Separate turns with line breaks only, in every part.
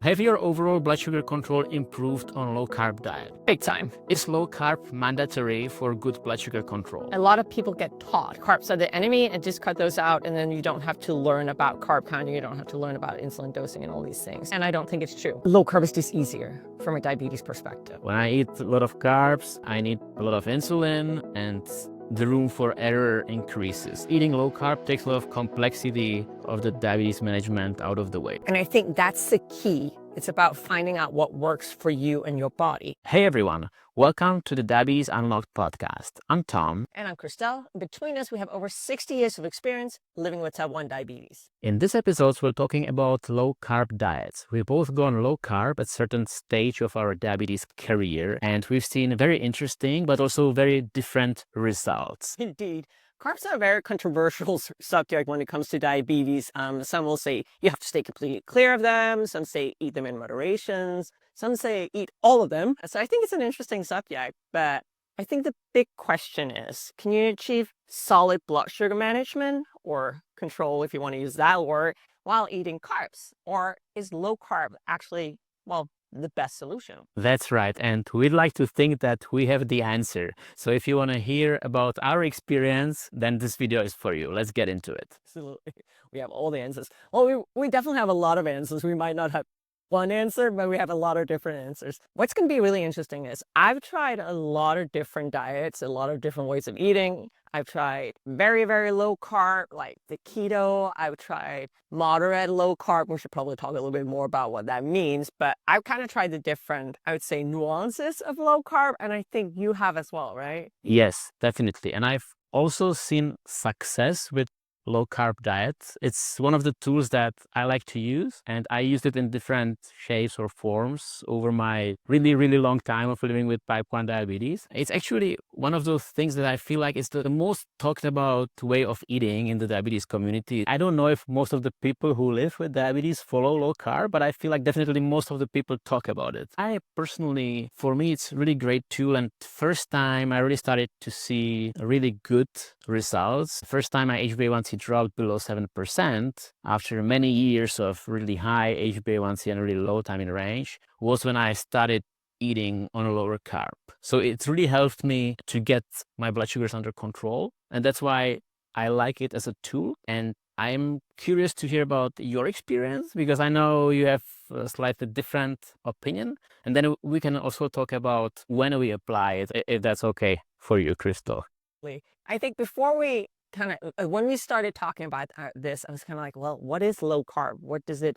Have your overall blood sugar control improved on low-carb diet?
Big time.
Is low-carb mandatory for good blood sugar control?
A lot of people get taught carbs are the enemy and just cut those out, and then you don't have to learn about carb counting, you don't have to learn about insulin dosing and all these things. And I don't think it's true. Low carb is just easier from a diabetes perspective.
When I eat a lot of carbs, I need a lot of insulin, and the room for error increases. Eating low carb takes a lot of complexity of the diabetes management out of the way.
And I think that's the key. It's about finding out what works for you and your body.
Hey everyone, welcome to the Diabetes Unlocked podcast. I'm Tom.
And I'm Christel. Between us, we have over 60 years of experience living with type 1 diabetes.
In this episode, we're talking about low carb diets. We've both gone low carb at a certain stage of our diabetes career, and we've seen very interesting but also very different results.
Indeed. Carbs are a very controversial subject when it comes to diabetes. Some will say you have to stay completely clear of them. Some say eat them in moderation. Some say eat all of them. So I think it's an interesting subject, but I think the big question is, can you achieve solid blood sugar management or control, if you want to use that word, while eating carbs? Or is low carb actually, the best solution?
That's right, and we'd like to think that we have the answer. So if you want to hear about our experience, then this video is for you. Let's get into it.
Absolutely. We have all the answers. Well, we definitely have a lot of answers. We might not have one answer, but we have a lot of different answers. What's going to be really interesting is I've tried a lot of different diets, a lot of different ways of eating. I've tried very, very low carb, like the keto. I've tried moderate low carb. We should probably talk a little bit more about what that means, but I've kind of tried the different, I would say, nuances of low carb. And I think you have as well, right?
Yes, definitely. And I've also seen success with low carb diet. It's one of the tools that I like to use, and I used it in different shapes or forms over my really, really long time of living with type 1 diabetes. It's actually one of those things that I feel like is the most talked about way of eating in the diabetes community. I don't know if most of the people who live with diabetes follow low carb, but I feel like definitely most of the people talk about it. I personally, for me, it's a really great tool, and first time I really started to see really good results. First time my HbA1c dropped below 7% after many years of really high HbA1c and really low time in range was when I started eating on a lower carb. So it really helped me to get my blood sugars under control. And that's why I like it as a tool. And I'm curious to hear about your experience, because I know you have a slightly different opinion. And then we can also talk about when we apply it, if that's okay for you, Christel.
I think before we when we started talking about this, I was kind of like, well, what is low carb? What does it,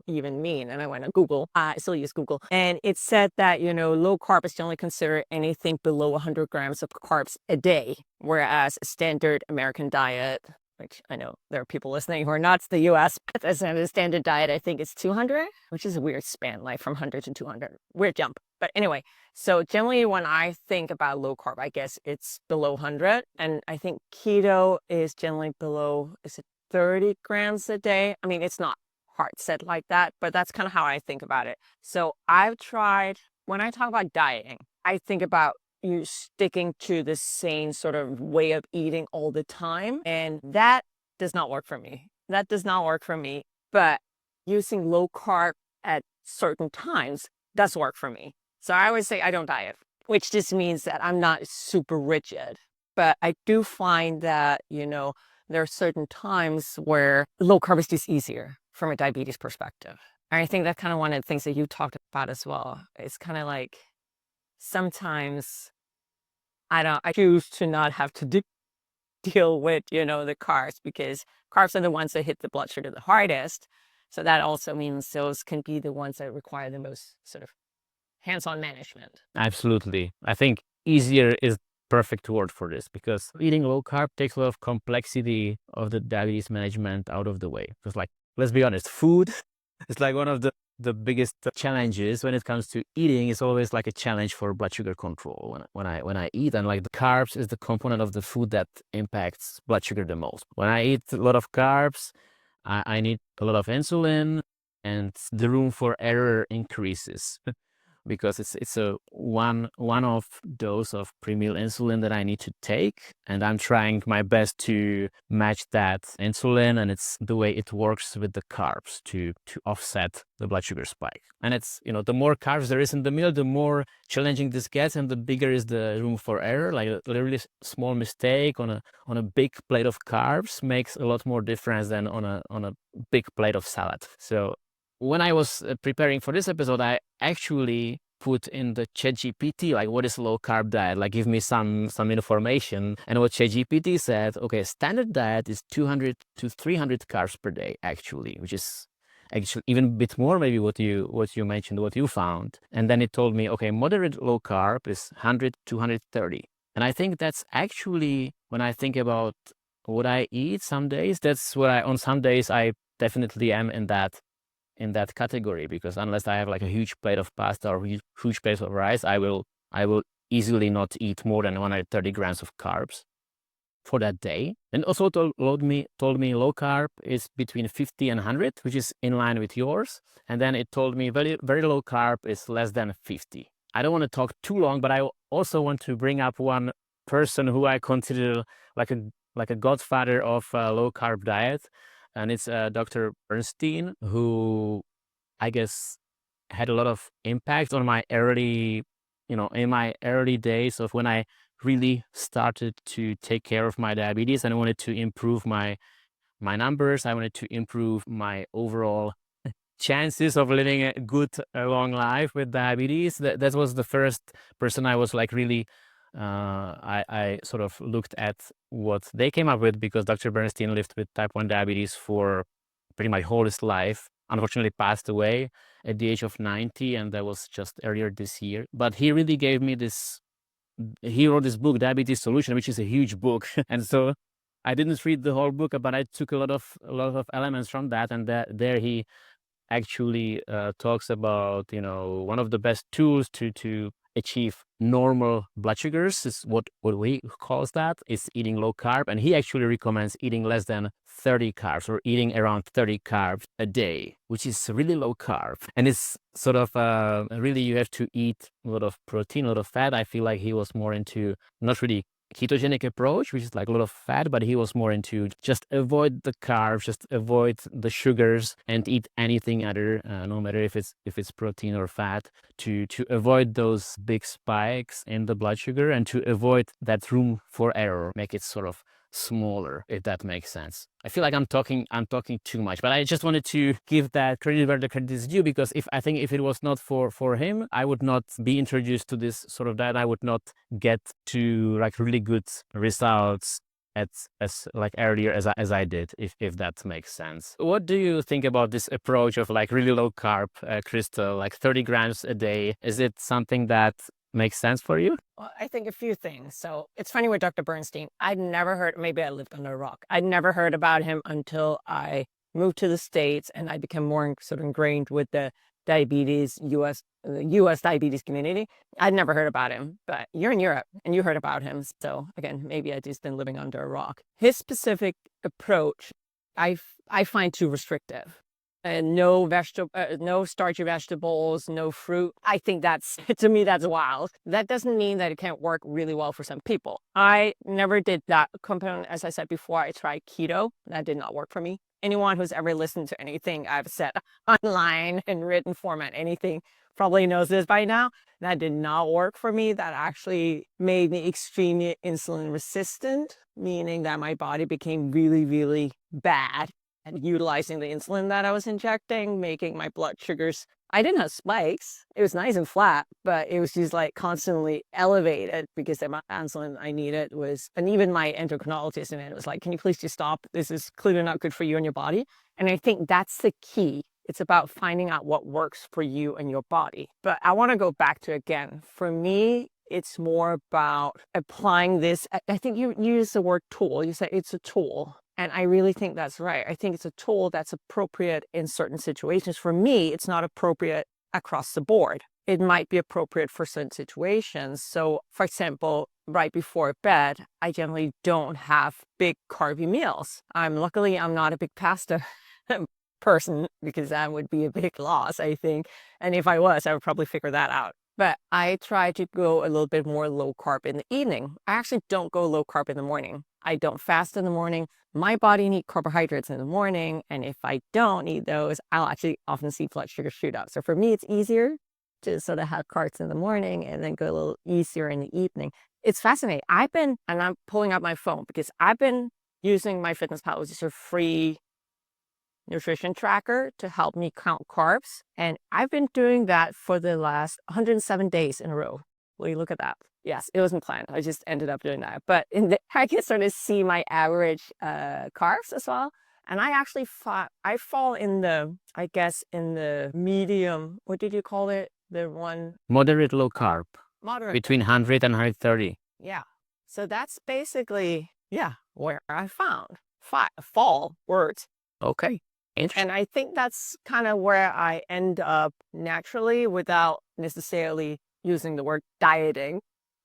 even mean? And I went to Google. I still use Google. And it said that, low carb is generally considered anything below 100 grams of carbs a day, whereas a standard American diet, which I know there are people listening who are not the US, but as a standard diet, I think it's 200, which is a weird span, like from 100 to 200. Weird jump. But anyway, so generally when I think about low carb, I guess it's below 100. And I think keto is generally below, is it 30 grams a day? I mean, it's not hard set like that, but that's kind of how I think about it. So I've tried, when I talk about dieting, I think about you sticking to the same sort of way of eating all the time. And that does not work for me. That does not work for me. But using low carb at certain times does work for me. So I always say I don't diet, which just means that I'm not super rigid. But I do find that, there are certain times where low carb is just easier from a diabetes perspective. And I think that's kind of one of the things that you talked about as well. It's kind of like sometimes I choose to not have to deal with, the carbs, because carbs are the ones that hit the blood sugar the hardest. So that also means those can be the ones that require the most sort of hands-on management.
Absolutely. I think easier is perfect word for this, because eating low carb takes a lot of complexity of the diabetes management out of the way. Because let's be honest, food is like one of the biggest challenges when it comes to eating. Is always like a challenge for blood sugar control when I eat, and like the carbs is the component of the food that impacts blood sugar the most. When I eat a lot of carbs, I need a lot of insulin, and the room for error increases. because it's a one-off dose of pre-meal insulin that I need to take, and I'm trying my best to match that insulin, and it's the way it works with the carbs to offset the blood sugar spike. And it's, the more carbs there is in the meal, the more challenging this gets, and the bigger is the room for error. Like a really small mistake on a big plate of carbs makes a lot more difference than on a big plate of salad. So when I was preparing for this episode, I actually put in the ChatGPT, like, what is low carb diet? Like, give me some information. And what ChatGPT said, okay, standard diet is 200 to 300 carbs per day, actually, which is actually even a bit more, maybe what you mentioned, what you found. And then it told me, okay, moderate low carb is 100 to 130. And I think that's actually, when I think about what I eat some days, that's what on some days I definitely am in that category, because unless I have like a huge plate of pasta or huge plate of rice, I will easily not eat more than 130 grams of carbs for that day. And also told me low carb is between 50 and 100, which is in line with yours. And then it told me very, very low carb is less than 50. I don't want to talk too long, but I also want to bring up one person who I consider like a godfather of low carb diet. And it's Dr. Bernstein, who I guess had a lot of impact on my in my early days of when I really started to take care of my diabetes, and I wanted to improve my numbers. I wanted to improve my overall chances of living a good, long life with diabetes. That was the first person I was like really, I sort of looked at what they came up with, because Dr. Bernstein lived with type 1 diabetes for pretty much whole his life. Unfortunately passed away at the age of 90, and that was just earlier this year. But he really gave me he wrote this book, Diabetes Solution, which is a huge book. And so I didn't read the whole book, but I took a lot of elements from that, and there he actually talks about, one of the best tools to achieve normal blood sugars is what we calls that is eating low carb. And he actually recommends eating less than 30 carbs, or eating around 30 carbs a day, which is really low carb. And it's sort of really, you have to eat a lot of protein, a lot of fat. I feel like he was more into not really ketogenic approach, which is like a lot of fat, but he was more into just avoid the carbs, just avoid the sugars, and eat anything other, no matter if it's protein or fat, to avoid those big spikes in the blood sugar, and to avoid that room for error, make it sort of smaller, if that makes sense. I feel like I'm talking too much, but I just wanted to give that credit where the credit is due, because if it was not for him, I would not be introduced to this sort of diet. I would not get to like really good results as like earlier as I did, if that makes sense. What do you think about this approach of like really low carb, Christel, like 30 grams a day? Is it something that makes sense for you?
Well, I think a few things. So it's funny with Dr. Bernstein. I'd never heard, maybe I lived under a rock. I'd never heard about him until I moved to the States, and I became more sort of ingrained with the diabetes, the US diabetes community. I'd never heard about him, but you're in Europe and you heard about him. So again, maybe I just been living under a rock. His specific approach, I find too restrictive. And no starchy vegetables, no fruit. I think to me, that's wild. That doesn't mean that it can't work really well for some people. I never did that component. As I said before, I tried keto. That did not work for me. Anyone who's ever listened to anything I've said online in written format, anything, probably knows this by now. That did not work for me. That actually made me extremely insulin resistant, meaning that my body became really, really bad and utilizing the insulin that I was injecting, making my blood sugars, I didn't have spikes. It was nice and flat, but it was just like constantly elevated, because the amount of insulin I needed and even my endocrinologist in it was like, can you please just stop? This is clearly not good for you and your body. And I think that's the key. It's about finding out what works for you and your body. But I want to go back to, again, for me, it's more about applying this. I think you use the word tool. You say it's a tool. And I really think that's right. I think it's a tool that's appropriate in certain situations. For me, it's not appropriate across the board. It might be appropriate for certain situations. So, for example, right before bed, I generally don't have big carby meals. Luckily, I'm not a big pasta person, because that would be a big loss, I think. And if I was, I would probably figure that out. But I try to go a little bit more low carb in the evening. I actually don't go low carb in the morning. I don't fast in the morning. My body needs carbohydrates in the morning. And if I don't eat those, I'll actually often see blood sugar shoot up. So for me, it's easier to sort of have carbs in the morning and then go a little easier in the evening. It's fascinating. And I'm pulling out my phone because I've been using MyFitnessPal, which is a free nutrition tracker to help me count carbs. And I've been doing that for the last 107 days in a row. Will you look at that? Yes, it wasn't planned. I just ended up doing that. But I can sort of see my average carbs as well. And I actually I fall in the, I guess, in the medium, what did you call it? The one?
Moderate low carb.
Moderate.
Between 100 and 130.
Yeah. So that's basically, where I found fall words.
Okay.
And I think that's kind of where I end up naturally without necessarily using the word dieting,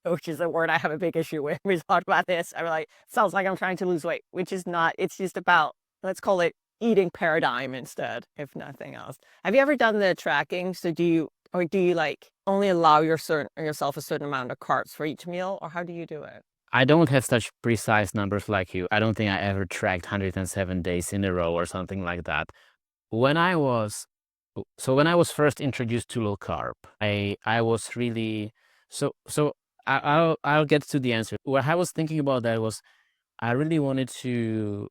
which is a word I have a big issue with. We talk about this. I'm like, sounds like I'm trying to lose weight, which is not. It's just about, let's call it eating paradigm instead, if nothing else. Have you ever done the tracking? So do you like only allow yourself a certain amount of carbs for each meal, or how do you do it?
I don't have such precise numbers like you. I don't think I ever tracked 107 days in a row or something like that. When I was first introduced to low carb, I was really I'll get to the answer. What I was thinking about that was I really wanted to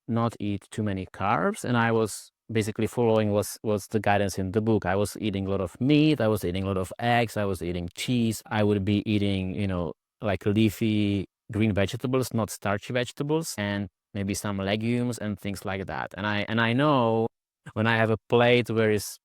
not eat too many carbs, and I was basically following was the guidance in the book. I was eating a lot of meat, I was eating a lot of eggs, I was eating cheese, I would be eating, like leafy green vegetables, not starchy vegetables, and maybe some legumes and things like that. And I know when I have a plate where it's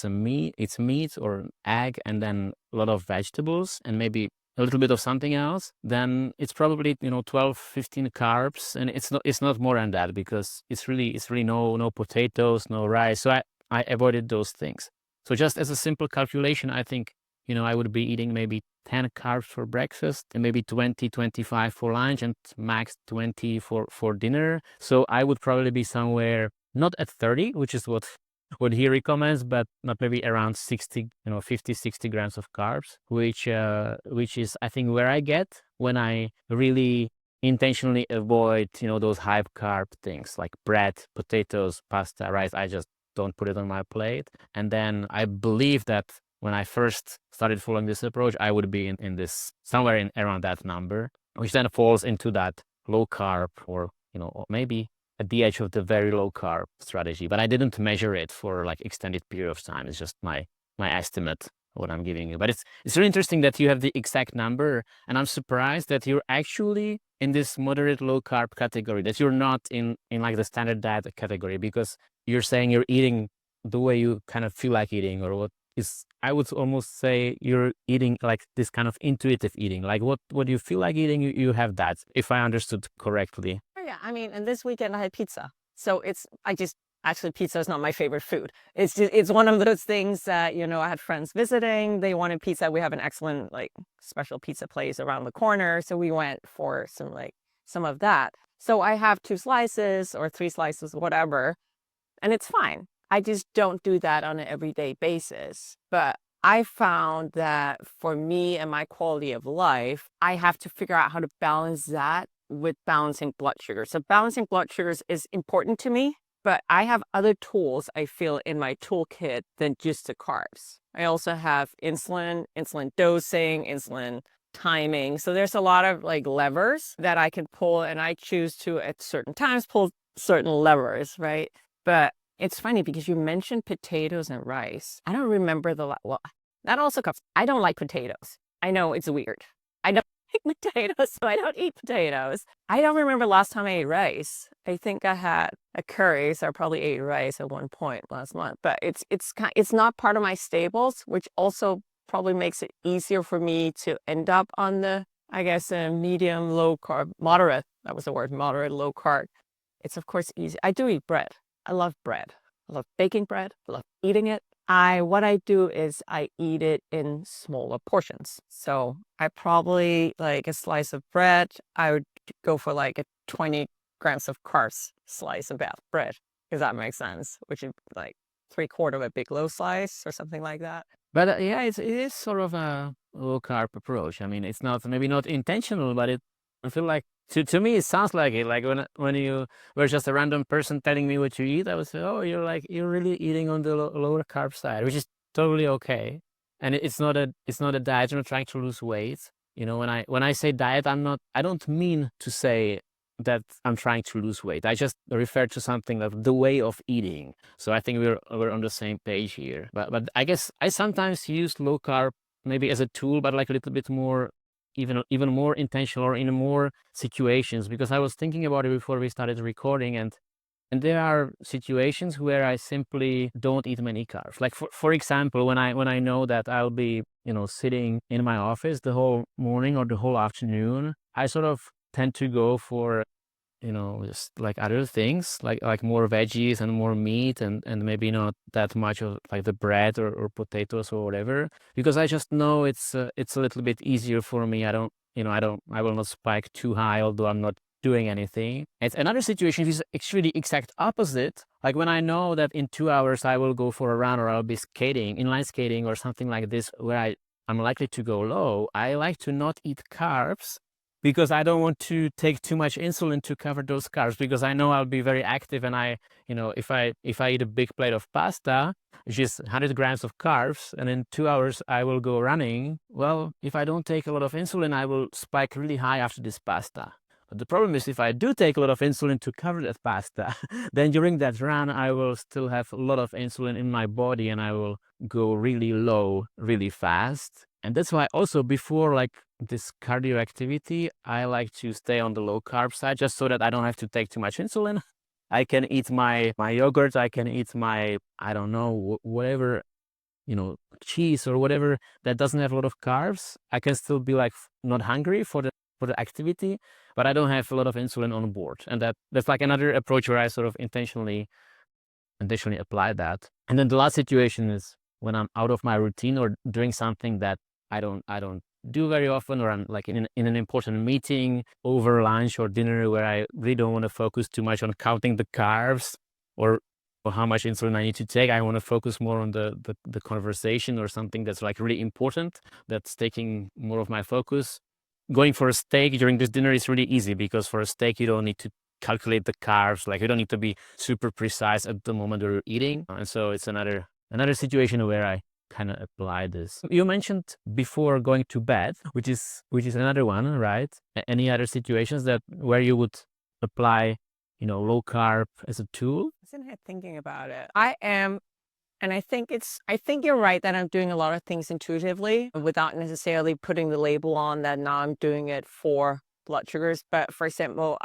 meat or egg and then a lot of vegetables and maybe a little bit of something else, then it's probably 12, 15 carbs, and it's not more than that, because it's really no potatoes, no rice. So I avoided those things. So just as a simple calculation, I think I would be eating maybe 10 carbs for breakfast and maybe 20, 25 for lunch and max 20 for dinner. So I would probably be somewhere not at 30, which is what he recommends, but not maybe around 60, 50, 60 grams of carbs, which is, I think, where I get when I really intentionally avoid, those high carb things like bread, potatoes, pasta, rice. I just don't put it on my plate. And then I believe that when I first started following this approach, I would be in this somewhere in around that number, which then falls into that low carb or maybe at the edge of the very low carb strategy. But I didn't measure it for like extended period of time. It's just my estimate, what I'm giving you. But it's really interesting that you have the exact number, and I'm surprised that you're actually in this moderate low carb category, that you're not in like the standard diet category, because you're saying you're eating the way you kind of feel like eating, or what is, I would almost say you're eating like this kind of intuitive eating, like what you feel like eating, you have that, if I understood correctly.
Oh, yeah, I mean, and this weekend I had pizza. So actually pizza is not my favorite food. It's one of those things that, I had friends visiting, they wanted pizza. We have an excellent like special pizza place around the corner. So we went for some of that. So I have 2 slices or 3 slices, whatever, and it's fine. I just don't do that on an everyday basis. But I found that for me and my quality of life, I have to figure out how to balance that with balancing blood sugar. So balancing blood sugars is important to me, but I have other tools, I feel, in my toolkit than just the carbs. I also have insulin dosing, insulin timing. So there's a lot of like levers that I can pull, and I choose to at certain times pull certain levers, right? But it's funny because you mentioned potatoes and rice. I don't remember well, that also comes. I don't like potatoes. I know it's weird. I don't like potatoes, so I don't eat potatoes. I don't remember last time I ate rice. I think I had a curry, so I probably ate rice at one point last month. But it's not part of my staples, which also probably makes it easier for me to end up on the, I guess, a medium low carb, moderate. That was the word, moderate low carb. It's of course easy. I do eat bread. I love bread. I love baking bread. I love eating it. What I do is I eat it in smaller portions. So I probably like a slice of bread. I would go for like a 20 grams of carbs slice of bread. Does that make sense? Which is like 3/4 of a big low slice or something like that.
But yeah, it is sort of a low carb approach. I mean, it's not maybe not intentional, but I feel like to me it sounds like it. Like when you were just a random person telling me what you eat, I would say, oh, you're really eating on the lower carb side, which is totally okay. And it's not a diet. I'm not trying to lose weight. You know, when I say diet, I don't mean to say that I'm trying to lose weight. I just refer to something like the way of eating. So I think we're on the same page here. But I guess I sometimes use low carb maybe as a tool, but like a little bit more, even more intentional or in more situations, because I was thinking about it before we started recording, and there are situations where I simply don't eat many carbs. Like for example, when I know that I'll be, sitting in my office the whole morning or the whole afternoon, I sort of tend to go for, just like other things, like more veggies and more meat, and maybe not that much of like the bread or potatoes or whatever, because I just know it's a little bit easier for me. I will not spike too high, although I'm not doing anything. It's another situation is actually the exact opposite. Like when I know that in 2 hours I will go for a run or I'll be skating, inline skating or something like this, where I'm likely to go low, I like to not eat carbs because I don't want to take too much insulin to cover those carbs, because I know I'll be very active, and if I eat a big plate of pasta, which is 100 grams of carbs, and in 2 hours I will go running, well, if I don't take a lot of insulin, I will spike really high after this pasta. But the problem is, if I do take a lot of insulin to cover that pasta, then during that run, I will still have a lot of insulin in my body, and I will go really low really fast. And that's why also before like this cardio activity, I like to stay on the low carb side, just so that I don't have to take too much insulin. I can eat my yogurt, I can eat my, I don't know, whatever, cheese or whatever that doesn't have a lot of carbs. I can still be like not hungry for the activity, but I don't have a lot of insulin on board. And that's like another approach where I sort of intentionally apply that. And then the last situation is when I'm out of my routine or doing something that I don't do very often, or I'm like in an important meeting over lunch or dinner where I really don't want to focus too much on counting the carbs or how much insulin I need to take. I want to focus more on the conversation or something that's like really important, that's taking more of my focus. Going for a steak during this dinner is really easy, because for a steak you don't need to calculate the carbs. Like you don't need to be super precise at the moment you're eating. And so it's another situation where I kind of apply this. You mentioned before going to bed, which is another one, right? Any other situations where you would apply, low carb as a tool?
Isn't it thinking about it? I am, and I think you're right that I'm doing a lot of things intuitively without necessarily putting the label on that now I'm doing it for blood sugars. But for example,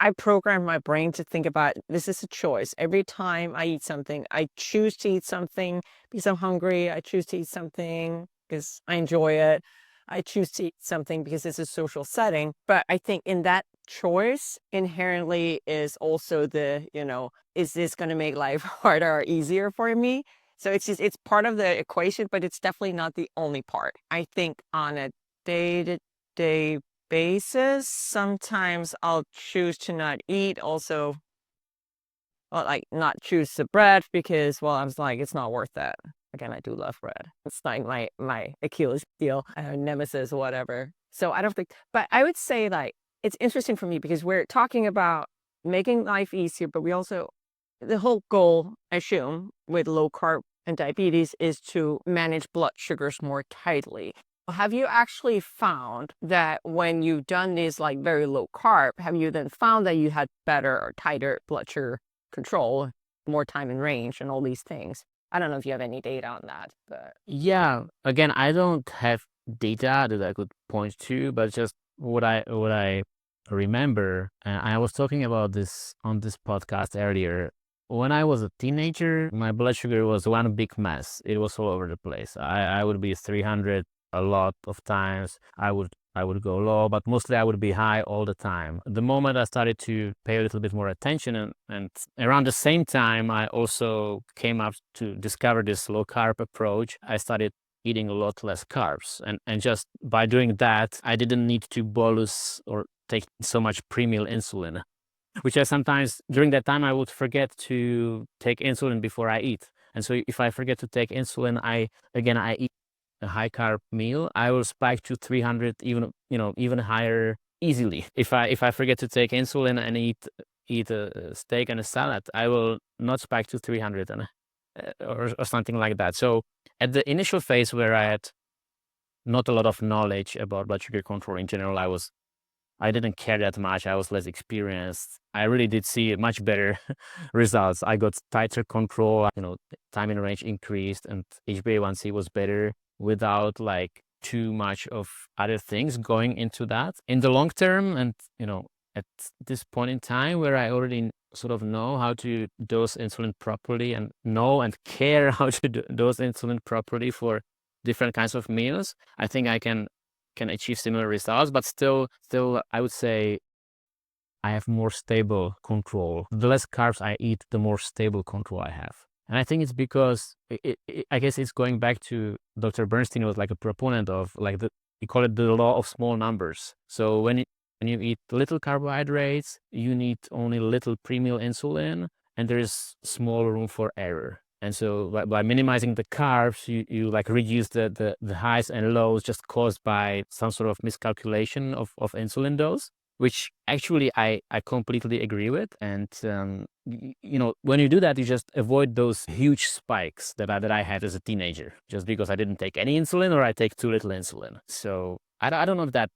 I program my brain to think about this is a choice. Every time I eat something, I choose to eat something because I'm hungry. I choose to eat something because I enjoy it. I choose to eat something because it's a social setting. But I think in that choice inherently is also the, is this going to make life harder or easier for me? So it's part of the equation, but it's definitely not the only part. I think on a day-to-day basis, sometimes I'll choose to not eat. Also, well, like not choose the bread because, well, I was like, it's not worth that. Again, I do love bread. It's like my Achilles heel, nemesis, whatever. So I don't think, but I would say like, it's interesting for me because we're talking about making life easier, but we also, the whole goal, I assume, with low carb and diabetes is to manage blood sugars more tightly. Have you actually found that when you've done these like very low carb, have you then found that you had better or tighter blood sugar control, more time in range, and all these things? I don't know if you have any data on that, but
Yeah, again, I don't have data that I could point to, but just what I remember, I was talking about this on this podcast earlier. When I was a teenager, my blood sugar was one big mess. It was all over the place. I would be 300 a lot of times. I would go low, but mostly I would be high all the time. The moment I started to pay a little bit more attention, and around the same time, I also came up to discover this low carb approach. I started eating a lot less carbs. And just by doing that, I didn't need to bolus or take so much pre-meal insulin. which I sometimes, during that time, I would forget to take insulin before I eat. And so if I forget to take insulin, I eat a high carb meal, I will spike to 300, even higher easily. If I forget to take insulin and eat a steak and a salad, I will not spike to 300 or something like that. So at the initial phase where I had not a lot of knowledge about blood sugar control in general, I didn't care that much. I was less experienced. I really did see much better results. I got tighter control, time in range increased, and HbA1c was better without like too much of other things going into that. In the long term, and at this point in time where I already sort of know how to dose insulin properly and know and care how to dose insulin properly for different kinds of meals, I think I can achieve similar results, but still I would say I have more stable control. The less carbs I eat, the more stable control I have. And I think it's because I guess it's going back to Dr. Bernstein was like a proponent of like we call it the law of small numbers. So when you eat little carbohydrates, you need only little pre-meal insulin, and there is small room for error. And so by minimizing the carbs, you like reduce the highs and lows just caused by some sort of miscalculation of insulin dose, which actually I completely agree with. And, when you do that, you just avoid those huge spikes that I had as a teenager, just because I didn't take any insulin or I take too little insulin. So I don't know if that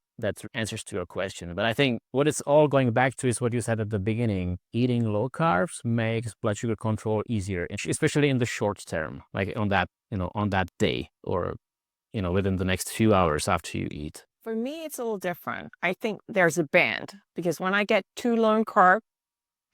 answers to your question, but I think what it's all going back to is what you said at the beginning. Eating low carbs makes blood sugar control easier, especially in the short term, like on that day or, within the next few hours after you eat.
For me, it's a little different. I think there's a band, because when I get too low in carb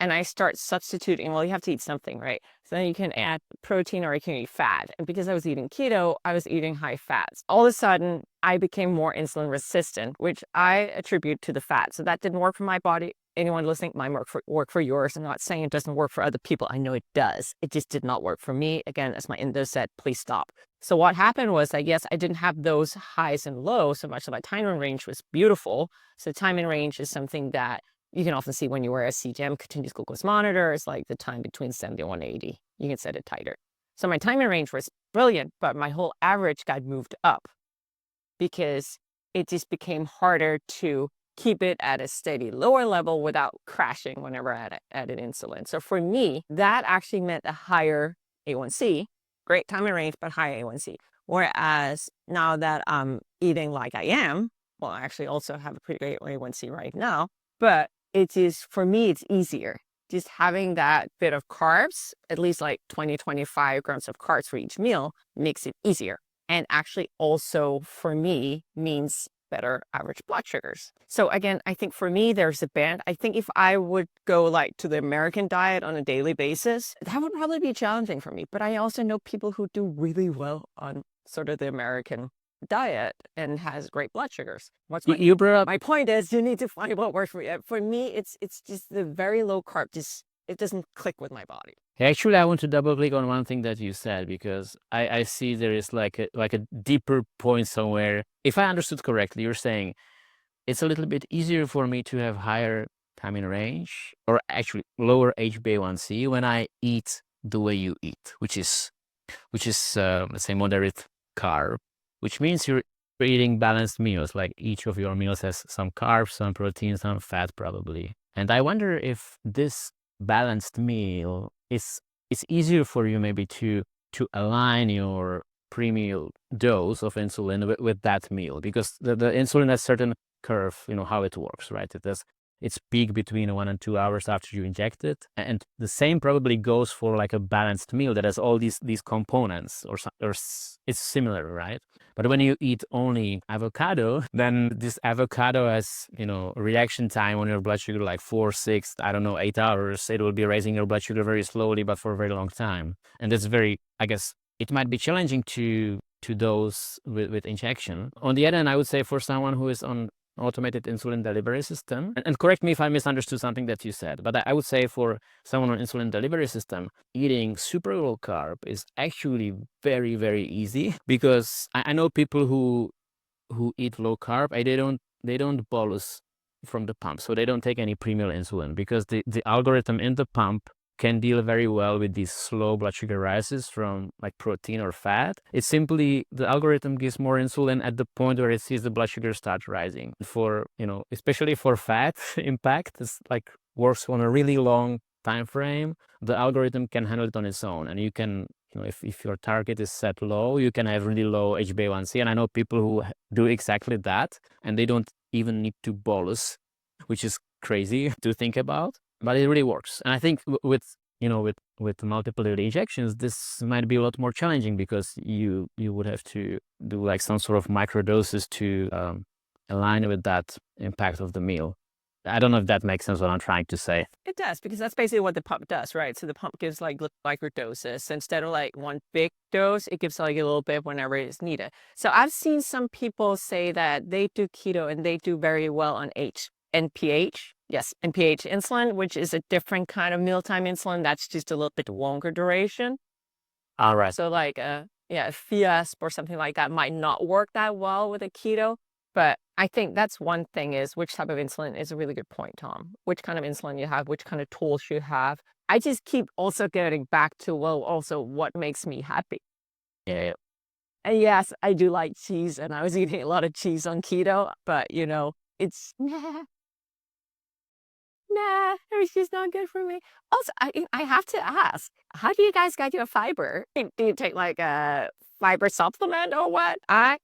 and I start substituting, well, you have to eat something, right? So then you can add protein or you can eat fat. And because I was eating keto, I was eating high fats. All of a sudden, I became more insulin resistant, which I attribute to the fat. So that didn't work for my body. Anyone listening, might work for yours. I'm not saying it doesn't work for other people. I know it does. It just did not work for me. Again, as my endo said, please stop. So what happened was, I guess I didn't have those highs and lows so much, so my time in range was beautiful. So time in range is something that you can often see when you wear a CGM, continuous glucose monitor. It's like the time between 70 and 180. You can set it tighter. So my time in range was brilliant, but my whole average got moved up because it just became harder to keep it at a steady lower level without crashing whenever I added insulin. So for me, that actually meant a higher A1C, great time in range, but high A1C. Whereas now that I'm eating like I am, well, I actually also have a pretty great A1C right now, but it is, for me, it's easier. Just having that bit of carbs, at least like 20, 25 grams of carbs for each meal, makes it easier. And actually also, for me, means better average blood sugars. So again, I think for me, there's a band. I think if I would go like to the American diet on a daily basis, that would probably be challenging for me. But I also know people who do really well on sort of the American diet and has great blood sugars.
You brought up
my point is, you need to find what works for you. For me, it's just the very low carb, it doesn't click with my body.
Actually, I want to double click on one thing that you said, because I see there is like a deeper point somewhere. If I understood correctly, you're saying it's a little bit easier for me to have higher time in range, or actually lower HbA1c when I eat the way you eat, which is let's say moderate carb, which means you're eating balanced meals. Like each of your meals has some carbs, some protein, some fat probably. And I wonder if this balanced meal it's easier for you maybe to align your pre-meal dose of insulin with that meal, because the insulin has certain curve, how it works, right? It has its peak between 1 and 2 hours after you inject it, and the same probably goes for like a balanced meal that has all these components, or it's similar, right? But when you eat only avocado, then this avocado has, reaction time on your blood sugar like 4, 6, 8 hours. It will be raising your blood sugar very slowly, but for a very long time. And that's I guess, it might be challenging to dose with injection. On the other hand, I would say for someone who is on automated insulin delivery system, and correct me if I misunderstood something that you said, but I would say for someone on insulin delivery system, eating super low carb is actually very, very easy, because I know people who eat low carb, and they don't bolus from the pump. So they don't take any pre-meal insulin because the algorithm in the pump can deal very well with these slow blood sugar rises from like protein or fat. It's simply the algorithm gives more insulin at the point where it sees the blood sugar start rising. For, especially for fat impact, it's like works on a really long time frame. The algorithm can handle it on its own, and you can, if your target is set low, you can have really low HbA1c. And I know people who do exactly that, and they don't even need to bolus, which is crazy to think about. But it really works. And I think with multiple daily injections, this might be a lot more challenging because you would have to do like some sort of microdoses to align with that impact of the meal. I don't know if that makes sense what I'm trying to say.
It does, because that's basically what the pump does, right? So the pump gives like microdoses. Instead of like one big dose, it gives like a little bit whenever it's needed. So I've seen some people say that they do keto and they do very well on NPH. Yes, NPH insulin, which is a different kind of mealtime insulin. That's just a little bit longer duration.
All right.
So like a Fiasp or something like that might not work that well with a keto. But I think that's one thing, is which type of insulin is a really good point, Tom. Which kind of insulin you have, which kind of tools you have. I just keep also getting back to, well, also what makes me happy.
Yeah.
And yes, I do like cheese, and I was eating a lot of cheese on keto, but it's nah, it's just not good for me. Also, I have to ask, how do you guys get your fiber? Do you take like a fiber supplement or what? My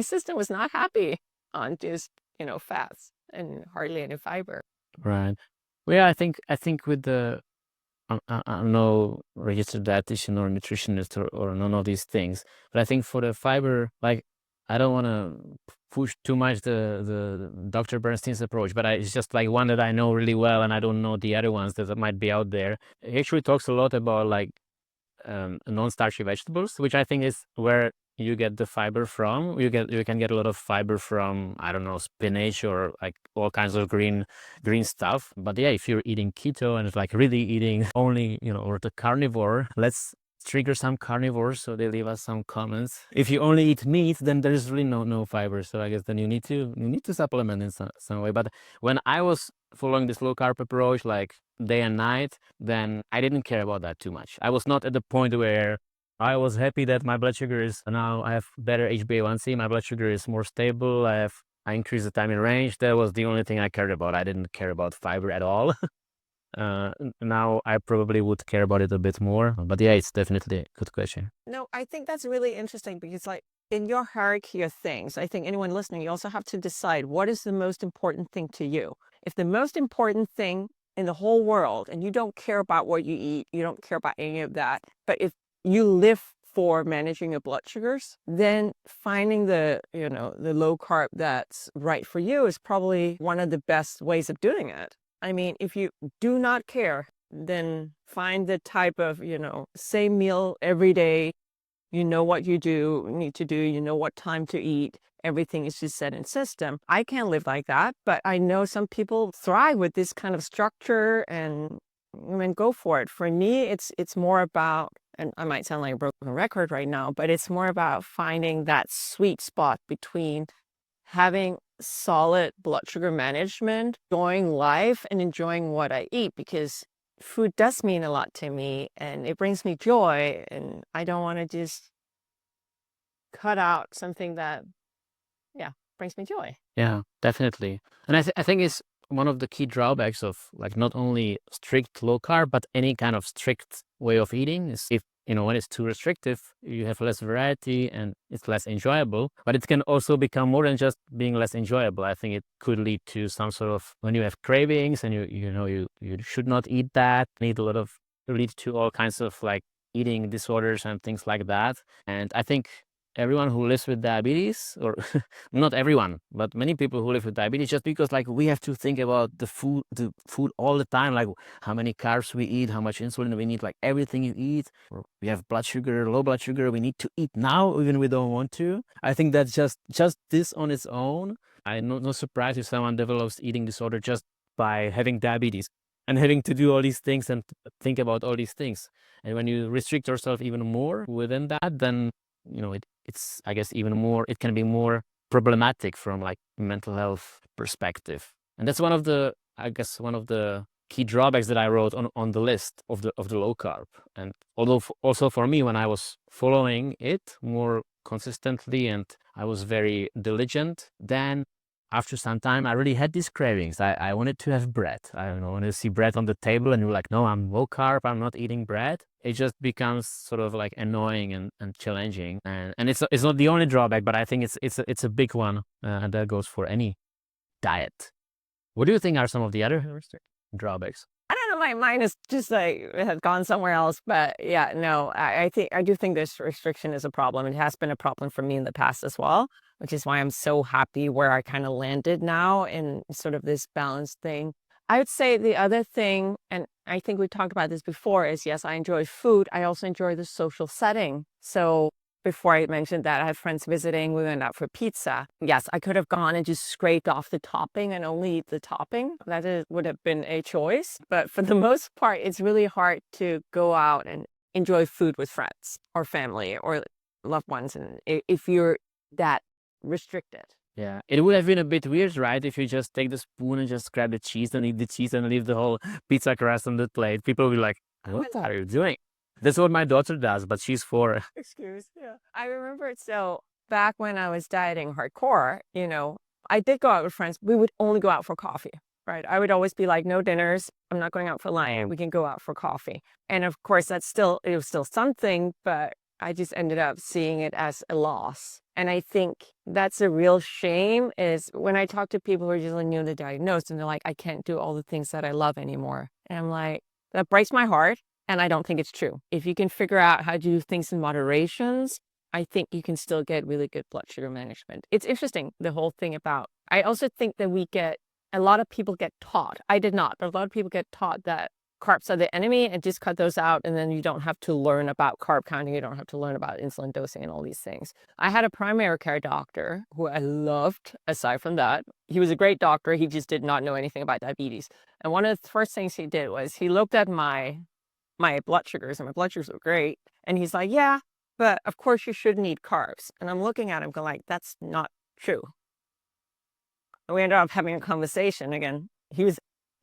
system was not happy on just, fats and hardly any fiber.
Right. Well, yeah, I think with the I'm no registered dietitian or nutritionist or none of these things, but I think for the fiber, like, I don't want to push too much the Dr. Bernstein's approach, but it's just like one that I know really well, and I don't know the other ones that might be out there. He actually talks a lot about like non-starchy vegetables, which I think is where you get the fiber from. You can get a lot of fiber from, I don't know, spinach or like all kinds of green stuff. But yeah, if you're eating keto and it's like really eating only, or the carnivore, let's trigger some carnivores so they leave us some comments. If you only eat meat, then there's really no fiber. So I guess then you need to supplement in some way. But when I was following this low carb approach, like day and night, then I didn't care about that too much. I was not at the point where I was happy that my blood sugar is now, I have better HbA1c, my blood sugar is more stable, I increased the time in range. That was the only thing I cared about. I didn't care about fiber at all. Now I probably would care about it a bit more, but yeah, it's definitely a good question.
No, I think that's really interesting, because like in your hierarchy of things, I think anyone listening, you also have to decide what is the most important thing to you. If the most important thing in the whole world, and you don't care about what you eat, you don't care about any of that, but if you live for managing your blood sugars, then finding the low carb that's right for you is probably one of the best ways of doing it. I mean, if you do not care, then find the type of, same meal every day. You know what you need to do, you know what time to eat. Everything is just set in system. I can't live like that, but I know some people thrive with this kind of structure, and go for it. For me, it's more about, and I might sound like a broken record right now, but it's more about finding that sweet spot between having solid blood sugar management, enjoying life, and enjoying what I eat, because food does mean a lot to me and it brings me joy, and I don't want to just cut out something that brings me joy.
Yeah, definitely. And I think it's one of the key drawbacks of like not only strict low carb, but any kind of strict way of eating is if, when it's too restrictive, you have less variety and it's less enjoyable. But it can also become more than just being less enjoyable. I think it could lead to some sort of, when you have cravings and you should not eat that, lead to all kinds of like eating disorders and things like that. And I think everyone who lives with diabetes, or not everyone, but many people who live with diabetes, just because like we have to think about the food all the time, like how many carbs we eat, how much insulin we need, like everything you eat. Or we have low blood sugar, we need to eat now, even we don't want to. I think that's just this on its own. I'm no surprise if someone develops eating disorder just by having diabetes and having to do all these things and think about all these things. And when you restrict yourself even more within that, then it's, I guess, even more, it can be more problematic from like mental health perspective. And that's one of the, I guess, one of the key drawbacks that I wrote on the list of the low carb. And although also for me, when I was following it more consistently and I was very diligent, then after some time, I really had these cravings. I wanted to have bread. I don't know, I wanted to see bread on the table, and you're like, no, I'm low carb. I'm not eating bread. It just becomes sort of like annoying and challenging. And it's not the only drawback, but I think it's a big one, and that goes for any diet. What do you think are some of the other drawbacks?
I don't know, my mind is just like, it has gone somewhere else, but yeah, no, I do think this restriction is a problem. It has been a problem for me in the past as well, which is why I'm so happy where I kind of landed now in sort of this balanced thing. I would say the other thing, and I think we talked about this before, is yes, I enjoy food. I also enjoy the social setting. So before I mentioned that I had friends visiting, we went out for pizza. Yes, I could have gone and just scraped off the topping and only eat the topping. Would have been a choice. But for the most part, it's really hard to go out and enjoy food with friends or family or loved ones, and if you're that restricted.
Yeah, it would have been a bit weird, right? If you just take the spoon and just grab the cheese and eat the cheese and leave the whole pizza crust on the plate. People will be like, what are you doing? That's what my daughter does, but she's 4.
Excuse, yeah. I remember it. So back when I was dieting hardcore, I did go out with friends. We would only go out for coffee, right? I would always be like, no dinners. I'm not going out for lunch. We can go out for coffee. And of course, it was still something, but I just ended up seeing it as a loss. And I think that's a real shame, is when I talk to people who are just newly diagnosed and they're like, I can't do all the things that I love anymore. And I'm like, that breaks my heart. And I don't think it's true. If you can figure out how to do things in moderations, I think you can still get really good blood sugar management. It's interesting, the whole thing about, I also think that a lot of people get taught, I did not, but a lot of people get taught that carbs are the enemy and just cut those out. And then you don't have to learn about carb counting. You don't have to learn about insulin dosing and all these things. I had a primary care doctor who I loved. Aside from that, he was a great doctor. He just did not know anything about diabetes. And one of the first things he did was he looked at my blood sugars, and my blood sugars were great. And he's like, yeah, but of course you shouldn't eat carbs. And I'm looking at him going like, that's not true. And we ended up having a conversation again.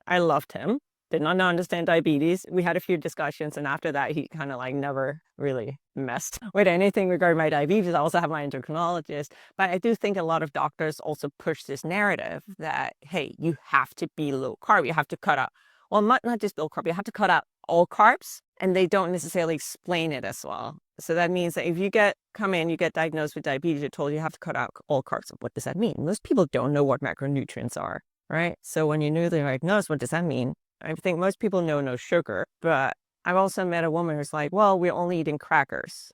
I loved him, did not understand diabetes. We had a few discussions, and after that, he kind of like never really messed with anything regarding my diabetes. I also have my endocrinologist, but I do think a lot of doctors also push this narrative that, hey, you have to be low carb. You have to cut out, well, not just low carb, you have to cut out all carbs, and they don't necessarily explain it as well. So that means that if you get diagnosed with diabetes, you're told you have to cut out all carbs. What does that mean? Most people don't know what macronutrients are, right? So when you're newly diagnosed, what does that mean? I think most people know no sugar, but I've also met a woman who's like, well, we're only eating crackers.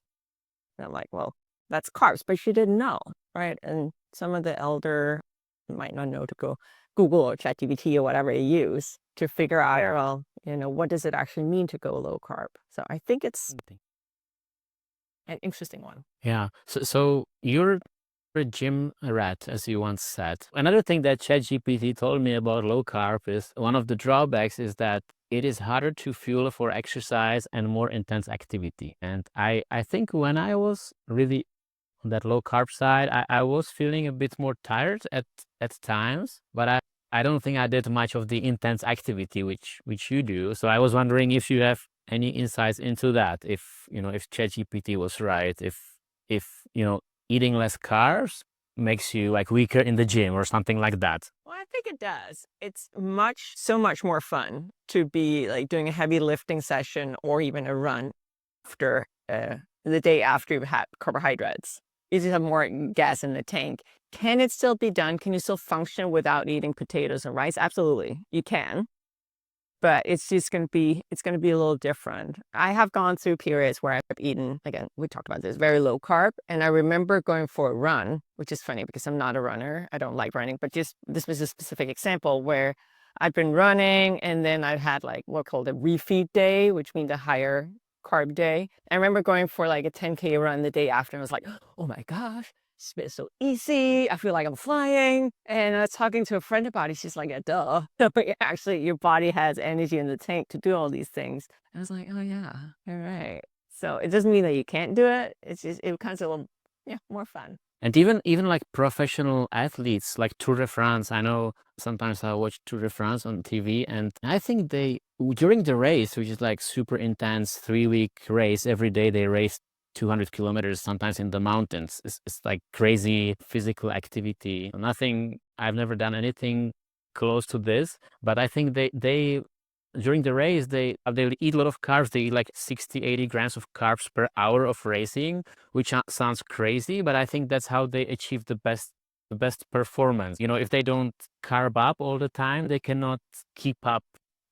And I'm like, well, that's carbs, but she didn't know, right? And some of the elder might not know to go Google or ChatGPT or whatever you use to figure out, well, what does it actually mean to go low carb? So I think it's an interesting one.
Yeah. So you're a gym rat, as you once said. Another thing that ChatGPT told me about low carb is one of the drawbacks is that it is harder to fuel for exercise and more intense activity. And I think when I was really on that low carb side, I was feeling a bit more tired at times, but I don't think I did much of the intense activity which you do. So I was wondering if you have any insights into that, if ChatGPT was right, if eating less carbs makes you like weaker in the gym or something like that.
Well, I think it does. It's so much more fun to be like doing a heavy lifting session or even a run after the day after you've had carbohydrates. You just have more gas in the tank. Can it still be done? Can you still function without eating potatoes and rice? Absolutely, you can. But it's going to be a little different. I have gone through periods where I've eaten, again, we talked about this, very low carb. And I remember going for a run, which is funny because I'm not a runner. I don't like running, but just this was a specific example where I'd been running and then I'd had like what's called a refeed day, which means a higher carb day. I remember going for like a 10K run the day after. And I was like, oh my gosh, it's been so easy. I feel like I'm flying. And I was talking to a friend about it. She's like, yeah, duh. But actually, your body has energy in the tank to do all these things. And I was like, oh yeah, all right. So it doesn't mean that you can't do it. It's just, it becomes a little, more fun.
And even like professional athletes, like Tour de France, I know sometimes I watch Tour de France on TV, and I think during the race, which is like super intense 3-week race, every day they race 200 kilometers, sometimes in the mountains. It's like crazy physical activity. Nothing, I've never done anything close to this, but I think they during the race, they eat a lot of carbs. They eat like 60-80 grams of carbs per hour of racing, which sounds crazy, but I think that's how they achieve the best performance. If they don't carb up all the time, they cannot keep up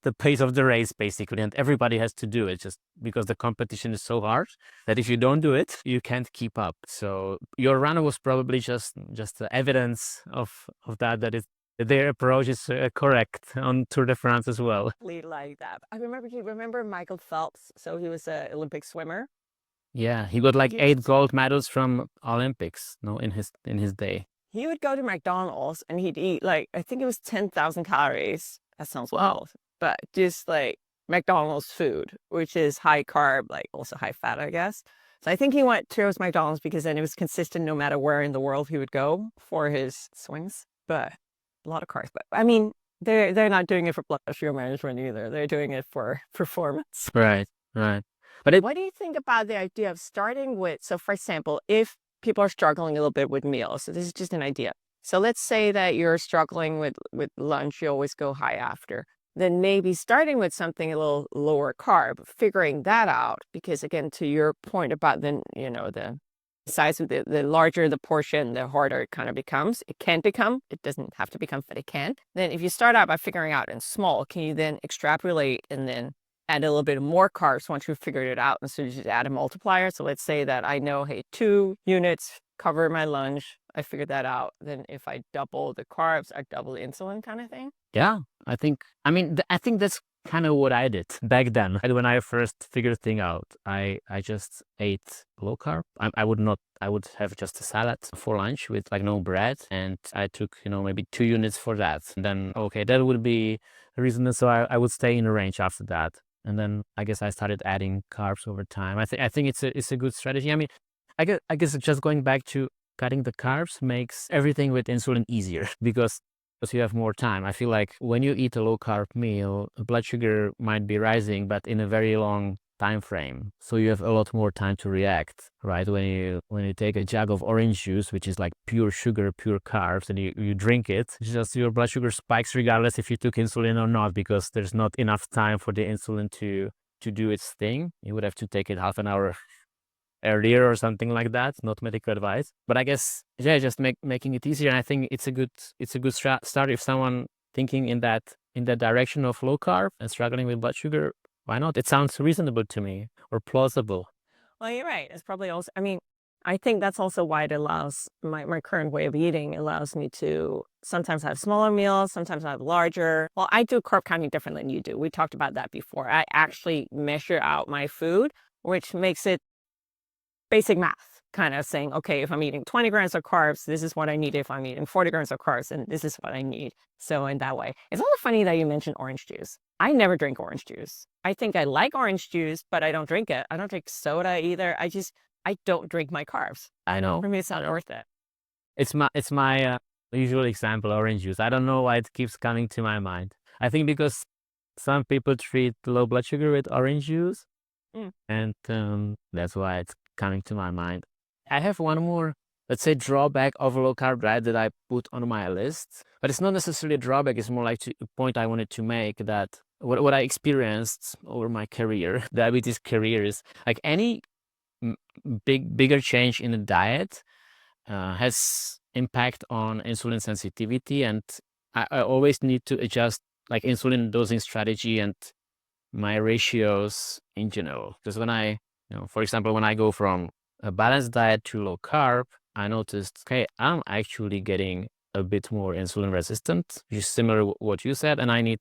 the pace of the race, basically. And everybody has to do it, just because the competition is so hard that if you don't do it, you can't keep up. So your run was probably just the evidence of that their approach is correct on Tour de France as well.
Like that. I remember Michael Phelps. So he was an Olympic swimmer.
Yeah, he got like 8 gold medals from Olympics, in his day.
He would go to McDonald's and he'd eat like, I think it was 10,000 calories. That sounds wild, but just like McDonald's food, which is high carb, like also high fat, I guess. So I think he chose McDonald's because then it was consistent no matter where in the world he would go for his swings. But a lot of carbs. But I mean, they're not doing it for blood sugar management either. They're doing it for performance.
Right.
But what do you think about the idea of starting with, so for example, if people are struggling a little bit with meals, so this is just an idea. So let's say that you're struggling with lunch, you always go high after. Then maybe starting with something a little lower carb, figuring that out, because again, to your point about the size of the larger the portion, the harder it kind of becomes. It can become, it doesn't have to become, but it can. Then if you start out by figuring out in small, can you then extrapolate and then add a little bit more carbs once you've figured it out? And so you just add a multiplier. So let's say that I know, hey, 2 units cover my lunch. I figured that out. Then if I double the carbs, I double the insulin kind of thing.
Yeah, I think that's kind of what I did back then. When I first figured things out, I just ate low carb. I would have just a salad for lunch with like no bread, and I took maybe 2 units for that. And then that would be reasonable. So I would stay in the range after that. And then I guess I started adding carbs over time. I think it's a good strategy. I mean, I guess just going back to cutting the carbs makes everything with insulin easier because you have more time. I feel like when you eat a low carb meal, blood sugar might be rising, but in a very long time frame. So you have a lot more time to react, right? When you take a jug of orange juice, which is like pure sugar, pure carbs, and you drink it, just your blood sugar spikes regardless if you took insulin or not, because there's not enough time for the insulin to do its thing. You would have to take it half an hour earlier or something like that. Not medical advice, but I guess just making it easier. And I think it's a good start if someone thinking in that direction of low carb and struggling with blood sugar. Why not? It sounds reasonable to me, or plausible.
Well, you're right. It's probably also, I mean, I think that's also why it allows my current way of eating allows me to sometimes have smaller meals, sometimes have larger. Well, I do carb counting different than you do. We talked about that before. I actually measure out my food, which makes it basic math, kind of saying, okay, if I'm eating 20 grams of carbs, this is what I need. If I'm eating 40 grams of carbs, then this is what I need. So in that way, it's also funny that you mentioned orange juice. I never drink orange juice. I think I like orange juice, but I don't drink it. I don't drink soda either. I don't drink my carbs.
I know.
For me, it's not worth it.
It's my usual example, orange juice. I don't know why it keeps coming to my mind. I think because some people treat low blood sugar with orange juice, and that's why it's coming to my mind. I have one more, let's say, drawback of a low carb diet that I put on my list, but it's not necessarily a drawback. It's more like a point I wanted to make, that what I experienced over my career, diabetes career, is like any bigger change in the diet has impact on insulin sensitivity, and I always need to adjust like insulin dosing strategy and my ratios in general. Because when for example, when I go from a balanced diet to low carb, I noticed, okay, I'm actually getting a bit more insulin resistant, which is similar to what you said, and I need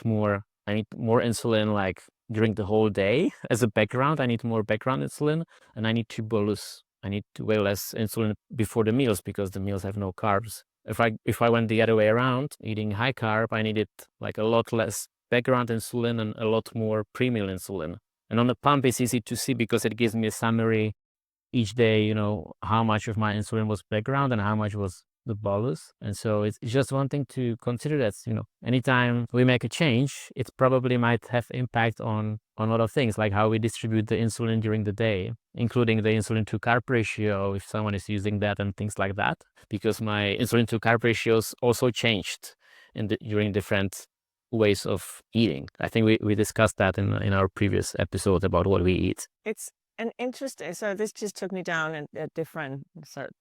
more insulin like during the whole day as a background. I need more background insulin, and I need to way less insulin before the meals because the meals have no carbs. If I went the other way around, eating high carb, I needed like a lot less background insulin and a lot more pre-meal insulin. And on the pump, it's easy to see because it gives me a summary each day, you know, how much of my insulin was background and how much was the bolus. And so it's just one thing to consider that, you know, anytime we make a change, it probably might have impact on a lot of things, like how we distribute the insulin during the day, including the insulin to carb ratio, if someone is using that and things like that, because my insulin to carb ratios also changed during different ways of eating. I think we discussed that in our previous episode about what we eat.
It's an interesting, so this just took me down a different sort of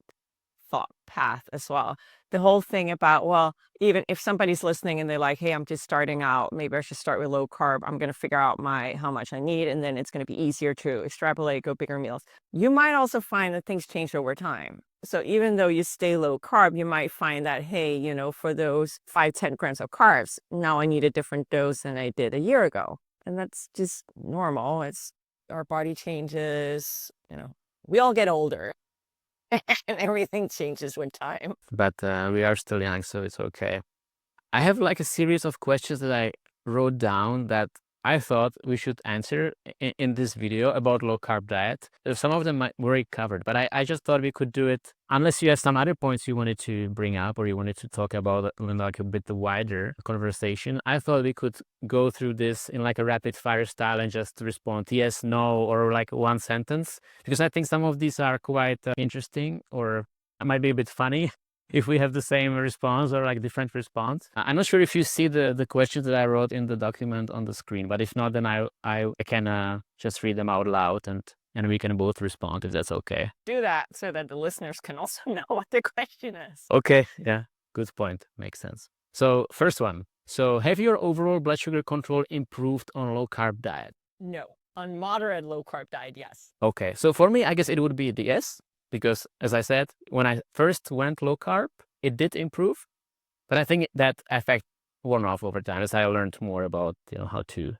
thought path as well. The whole thing about, well, even if somebody's listening and they're like, hey, I'm just starting out, maybe I should start with low carb. I'm going to figure out how much I need, and then it's going to be easier to extrapolate, go bigger meals. You might also find that things change over time. So even though you stay low carb, you might find that, hey, you know, for those 5-10 grams of carbs, now I need a different dose than I did a year ago. And that's just normal. It's our body changes, you know, we all get older. And everything changes with time.
But we are still young, so it's okay. I have like a series of questions that I wrote down that I thought we should answer in this video about low carb diet. Some of them might already covered, but I just thought we could do it, unless you have some other points you wanted to bring up or you wanted to talk about like a bit wider conversation. I thought we could go through this in like a rapid fire style and just respond yes, no, or like one sentence, because I think some of these are quite interesting or might be a bit funny if we have the same response or like different response. I'm not sure if you see the questions that I wrote in the document on the screen, but if not, then I can just read them out loud and we can both respond if that's okay.
Do that so that the listeners can also know what the question is.
Okay, yeah, good point. Makes sense. So first one. So have your overall blood sugar control improved on low carb diet?
No. On moderate low carb diet, yes.
Okay, so for me, I guess it would be the yes. Because as I said, when I first went low carb, it did improve, but I think that effect worn off over time as I learned more about, you know, how to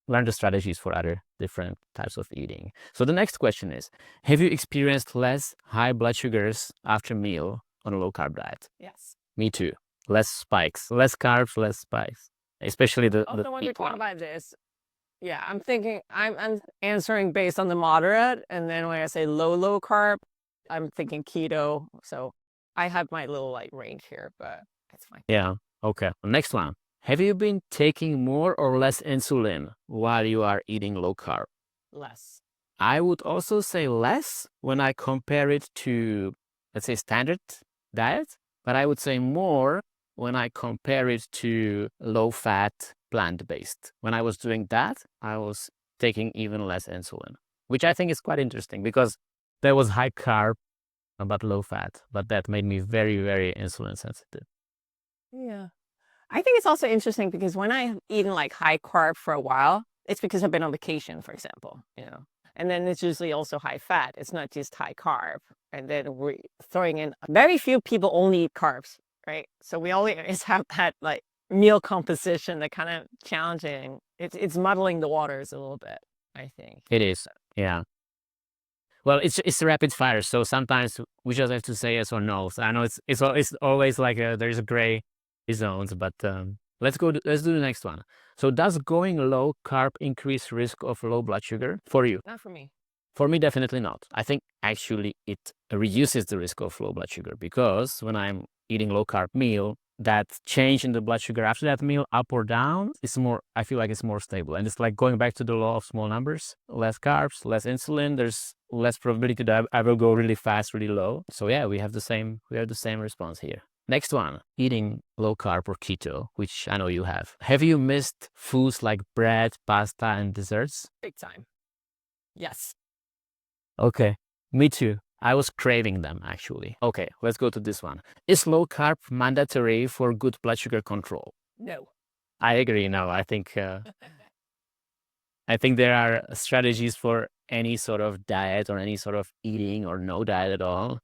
learn the strategies for other different types of eating. So the next question is, have you experienced less high blood sugars after meal on a low carb diet?
Yes.
Me too. Less spikes, less carbs, less spikes, especially the
when you're talking about this, yeah, I'm thinking I'm answering based on the moderate, and then when I say low carb, I'm thinking keto. So I have my little like range here, but it's fine.
Yeah. Okay. Next one. Have you been taking more or less insulin while you are eating low carb?
Less.
I would also say less when I compare it to, let's say, standard diet, but I would say more when I compare it to low-fat, plant-based. When I was doing that, I was taking even less insulin, which I think is quite interesting because there was high carb but low fat, but that made me very, very insulin sensitive.
Yeah. I think it's also interesting because when I've eaten like high carb for a while, it's because I've been on vacation, for example, you know, and then it's usually also high fat. It's not just high carb. And then we're throwing in, very few people only eat carbs, right? So we always have that like meal composition that kind of challenging. It's muddling the waters a little bit, I think.
It is, yeah. Well, it's a rapid fire, so sometimes we just have to say yes or no. So I know it's always like there's a gray zones, but let's do the next one. So does going low carb increase risk of low blood sugar for you?
Not for me.
For me, definitely not. I think actually it reduces the risk of low blood sugar because when I'm eating low carb meal, that change in the blood sugar after that meal, up or down, I feel like it's more stable. And it's like going back to the law of small numbers, less carbs, less insulin, there's less probability that I will go really fast, really low. So yeah, we have the same response here. Next one, eating low carb or keto, which I know you have. Have you missed foods like bread, pasta, and desserts?
Big time. Yes.
Okay, me too. I was craving them, actually. Okay, let's go to this one. Is low carb mandatory for good blood sugar control?
No.
I agree. No, I think there are strategies for any sort of diet or any sort of eating or no diet at all.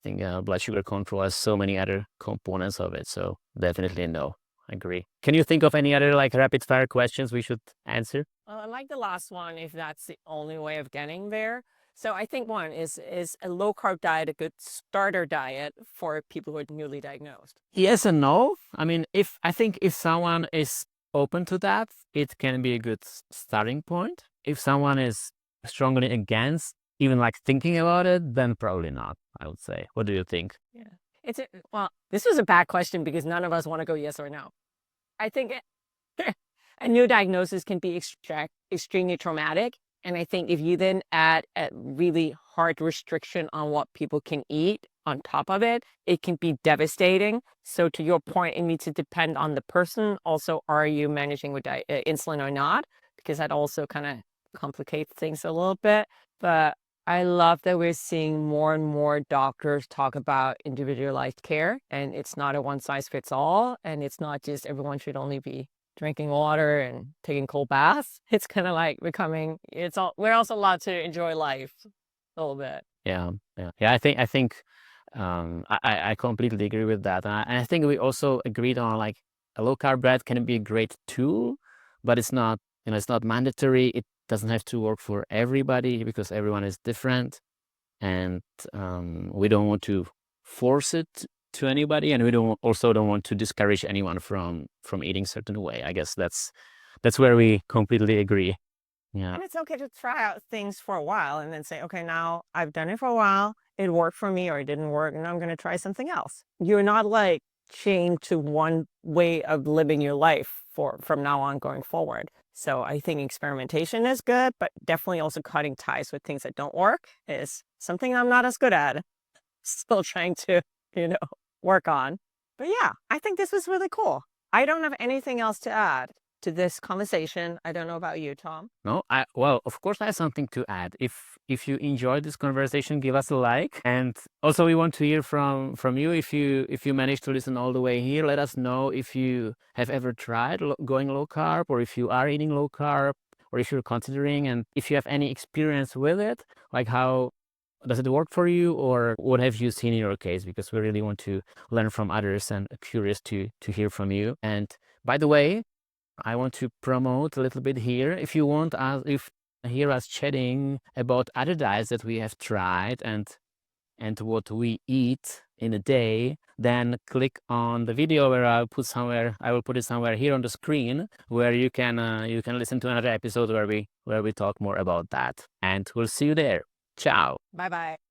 I think blood sugar control has so many other components of it, so definitely no. I agree. Can you think of any other like rapid fire questions we should answer?
Well, I like the last one if that's the only way of getting there. So I think one is a low carb diet a good starter diet for people who are newly diagnosed?
Yes and no. I mean, I think if someone is open to that, it can be a good starting point. If someone is strongly against even like thinking about it, then probably not, I would say. What do you think?
Yeah. Well, this was a bad question because none of us want to go yes or no. I think a new diagnosis can be extremely traumatic. And I think if you then add a really hard restriction on what people can eat on top of it, it can be devastating. So to your point, it needs to depend on the person. Also, are you managing with insulin or not? Because that also kind of complicates things a little bit. But I love that we're seeing more and more doctors talk about individualized care, and it's not a one size fits all. And it's not just everyone should only be drinking water and taking cold baths. It's kind of like becoming, we're also allowed to enjoy life a little bit.
Yeah. I think I completely agree with that. And I think we also agreed on like a low carb diet can be a great tool, but it's not, it's not mandatory. It doesn't have to work for everybody because everyone is different. And we don't want to force it to anybody, and we don't want to discourage anyone from eating certain way. I guess that's where we completely agree. Yeah.
And it's okay to try out things for a while and then say, okay, now I've done it for a while. It worked for me or it didn't work, and I'm going to try something else. You're not like chained to one way of living your life from now on going forward. So I think experimentation is good, but definitely also cutting ties with things that don't work is something I'm not as good at. Still trying to, work on. But yeah, I think this was really cool. I don't have anything else to add to this conversation. I don't know about you, Tom.
No, well, of course I have something to add. If you enjoyed this conversation, give us a like. And also we want to hear from you. If you managed to listen all the way here, let us know if you have ever tried going low carb, or if you are eating low carb, or if you're considering, and if you have any experience with it, like how does it work for you, or what have you seen in your case? Because we really want to learn from others and curious to hear from you. And by the way, I want to promote a little bit here. If you want us, if hear us chatting about other diets that we have tried and what we eat in a day, then click on the video where I will put it somewhere here on the screen, where you can listen to another episode where we talk more about that. And we'll see you there. Ciao.
Bye bye.